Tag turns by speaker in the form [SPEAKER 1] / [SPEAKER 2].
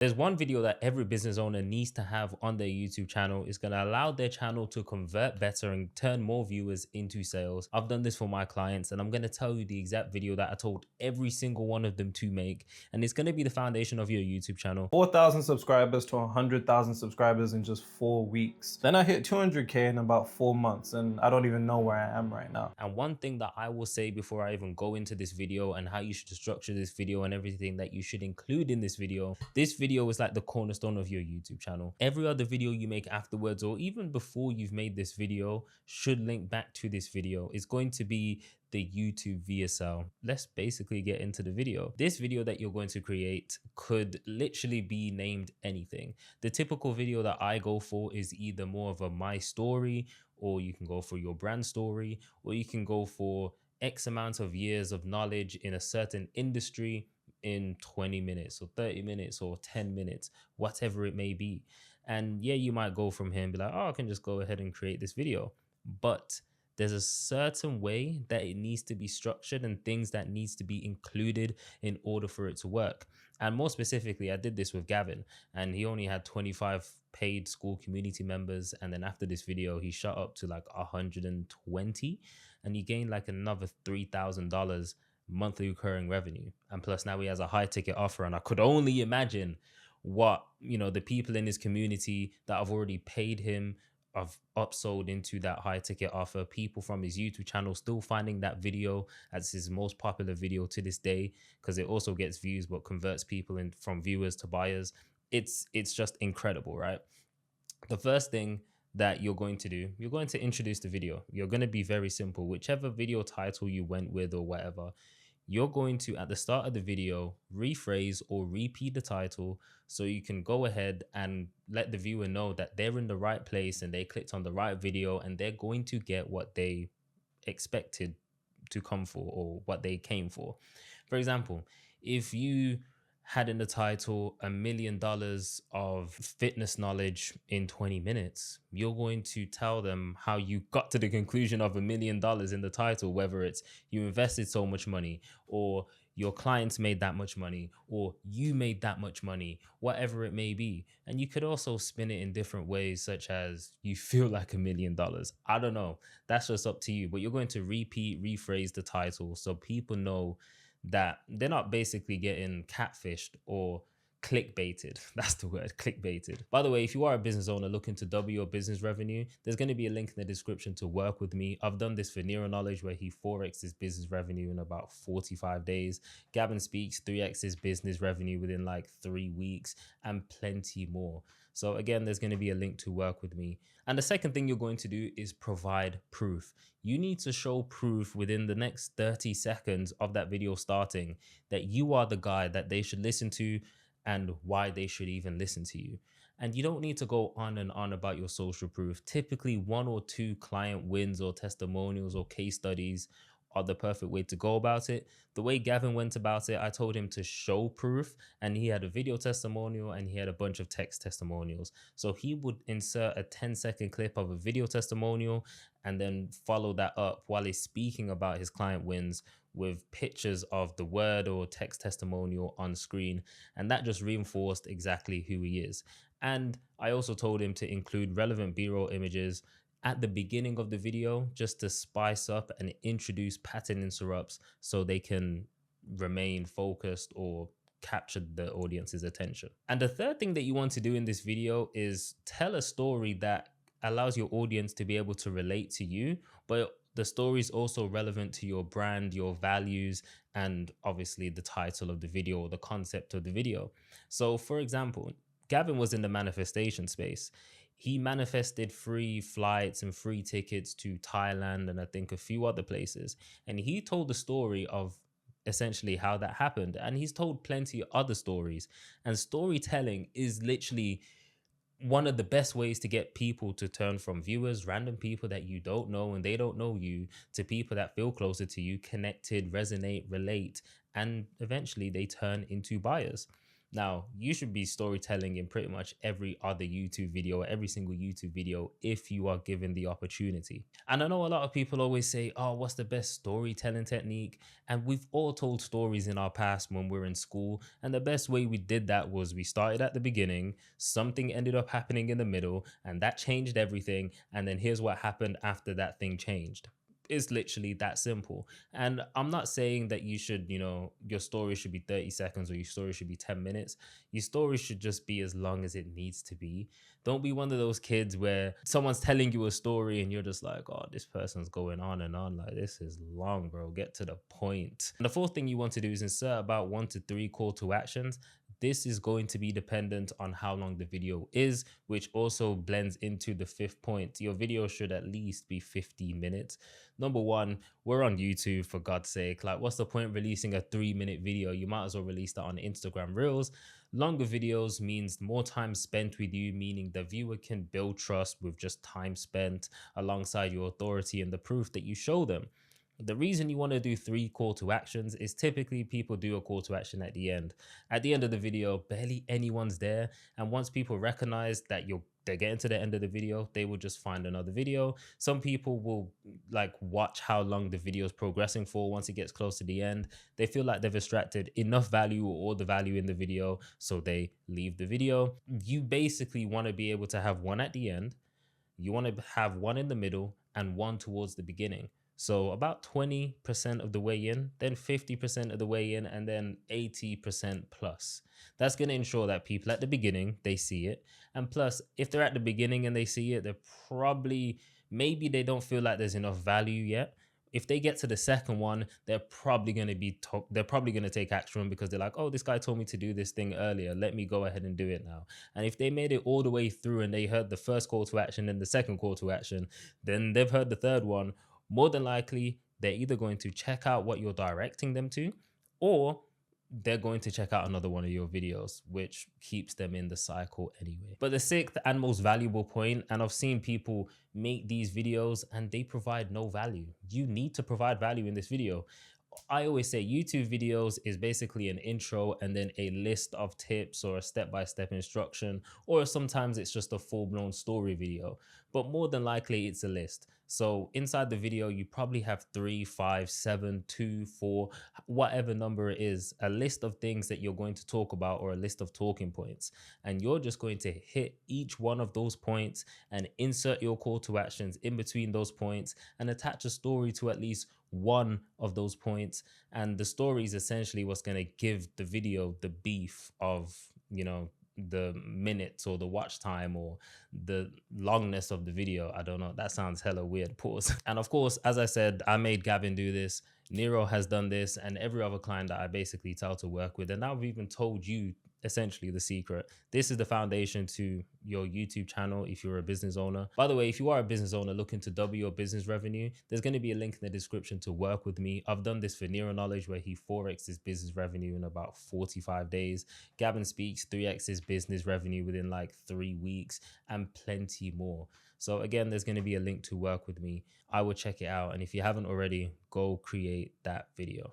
[SPEAKER 1] There's one video that every business owner needs to have on their YouTube channel. It's going to allow their channel to convert better and turn more viewers into sales. I've done this for my clients, and I'm going to tell you the exact video that I told every single one of them to make. And it's going to be the foundation of your YouTube channel.
[SPEAKER 2] 4,000 subscribers to 100,000 subscribers in just 4 weeks. Then I hit 200K in about 4 months, and I don't even know where I am right now.
[SPEAKER 1] And one thing that I will say before I even go into this video and how you should structure this video and everything that you should include in this video is like the cornerstone of your YouTube channel. Every other video you make afterwards, or even before you've made this video, should link back to this video. It's going to be the YouTube VSL. Let's basically get into the video. This video that you're going to create could literally be named anything. The typical video that I go for is either more of a my story, or you can go for your brand story, or you can go for X amount of years of knowledge in a certain industry in 20 minutes or 30 minutes or 10 minutes, whatever it may be. And yeah, you might go from here and be like, oh, I can just go ahead and create this video. But there's a certain way that it needs to be structured and things that needs to be included in order for it to work. And more specifically, I did this with Gavin, and he only had 25 paid school community members. And then after this video, he shot up to like 120, and he gained like another $3,000 monthly recurring revenue. And plus now he has a high ticket offer. And I could only imagine what, the people in his community that have already paid him, I've upsold into that high ticket offer, people from his YouTube channel still finding that video as his most popular video to this day, because it also gets views but converts people in from viewers to buyers. It's just incredible, right? The first thing that you're going to do, you're going to introduce the video. You're going to be very simple. Whichever video title you went with or whatever, you're going to, at the start of the video, rephrase or repeat the title so you can go ahead and let the viewer know that they're in the right place and they clicked on the right video and they're going to get what they expected to come for or what they came for. For example, if you had in the title $1,000,000 of fitness knowledge in 20 minutes, you're going to tell them how you got to the conclusion of $1,000,000 in the title, whether it's you invested so much money, or your clients made that much money, or you made that much money, whatever it may be. And you could also spin it in different ways, such as you feel like $1,000,000. I don't know. That's just up to you. But you're going to rephrase the title so people know that they're not basically getting catfished or clickbaited. That's the word, clickbaited. By the way, if you are a business owner looking to double your business revenue, there's going to be a link in the description to work with me. I've done this for Nero Knowledge, where he 4x his business revenue in about 45 days. Gavin Speaks 3x his business revenue within like 3 weeks, and plenty more. So again, there's going to be a link to work with me. And the second thing you're going to do is provide proof. You need to show proof within the next 30 seconds of that video starting that you are the guy that they should listen to and why they should even listen to you. And you don't need to go on and on about your social proof. Typically, 1 or 2 client wins or testimonials or case studies are the perfect way to go about it. The way Gavin went about it, I told him to show proof, and he had a video testimonial and he had a bunch of text testimonials. So he would insert a 10-second clip of a video testimonial and then follow that up while he's speaking about his client wins with pictures of the word or text testimonial on screen. And that just reinforced exactly who he is. And I also told him to include relevant B-roll images at the beginning of the video, just to spice up and introduce pattern interrupts so they can remain focused or capture the audience's attention. And the third thing that you want to do in this video is tell a story that allows your audience to be able to relate to you, but the story is also relevant to your brand, your values, and obviously the title of the video or the concept of the video. So for example, Gavin was in the manifestation space. He manifested free flights and free tickets to Thailand and I think a few other places. And he told the story of essentially how that happened. And he's told plenty of other stories. And storytelling is literally one of the best ways to get people to turn from viewers, random people that you don't know and they don't know you, to people that feel closer to you, connected, resonate, relate, and eventually they turn into buyers. Now, you should be storytelling in pretty much every other YouTube video, every single YouTube video, if you are given the opportunity. And I know a lot of people always say, oh, what's the best storytelling technique? And we've all told stories in our past when we were in school. And the best way we did that was we started at the beginning, something ended up happening in the middle, and that changed everything. And then here's what happened after that thing changed. It's literally that simple. And I'm not saying that you should, your story should be 30 seconds or your story should be 10 minutes. Your story should just be as long as it needs to be. Don't be one of those kids where someone's telling you a story and you're just like, oh, this person's going on and on. Like, this is long, bro. Get to the point. And the fourth thing you want to do is insert about 1 to 3 call to actions. This is going to be dependent on how long the video is, which also blends into the fifth point. Your video should at least be 15 minutes. Number one, we're on YouTube, for God's sake. Like, what's the point releasing a 3-minute video? You might as well release that on Instagram Reels. Longer videos means more time spent with you, meaning the viewer can build trust with just time spent alongside your authority and the proof that you show them. The reason you want to do 3 call to actions is typically people do a call to action at the end. At the end of the video, barely anyone's there. And once people recognize that they're getting to the end of the video, they will just find another video. Some people will like watch how long the video is progressing for. Once it gets close to the end, they feel like they've extracted enough value or all the value in the video, so they leave the video. You basically want to be able to have one at the end, you want to have one in the middle, and one towards the beginning. So about 20% of the way in, then 50% of the way in, and then 80% plus. That's going to ensure that people at the beginning, they see it. And plus, if they're at the beginning and they see it, they're probably, maybe they don't feel like there's enough value yet. If they get to the second one, they're probably going to they're probably going to take action because they're like, oh, this guy told me to do this thing earlier. Let me go ahead and do it now. And if they made it all the way through and they heard the first call to action and the second call to action, then they've heard the third one. More than likely, they're either going to check out what you're directing them to, or they're going to check out another one of your videos, which keeps them in the cycle anyway. But the sixth and most valuable point, and I've seen people make these videos and they provide no value. You need to provide value in this video. I always say YouTube videos is basically an intro and then a list of tips or a step-by-step instruction, or sometimes it's just a full-blown story video, but more than likely it's a list. So inside the video, you probably have 3, 5, 7, 2, 4, whatever number it is, a list of things that you're going to talk about or a list of talking points. And you're just going to hit each one of those points and insert your call to actions in between those points and attach a story to at least one of those points. And the story is essentially what's going to give the video the beef of, the minutes or the watch time or the longness of the video. I don't know. That sounds hella weird. Pause. And of course, as I said, I made Gavin do this. Nero has done this, and every other client that I basically tell to work with. And now I've even told you essentially the secret. This is the foundation to your YouTube channel if you're a business owner. By the way, if you are a business owner looking to double your business revenue, there's going to be a link in the description to work with me. I've done this for Nero Knowledge, where he 4x his business revenue in about 45 days. Gavin Speaks 3x his business revenue within like 3 weeks, and plenty more. So again, there's going to be a link to work with me. I will check it out. And if you haven't already, go create that video.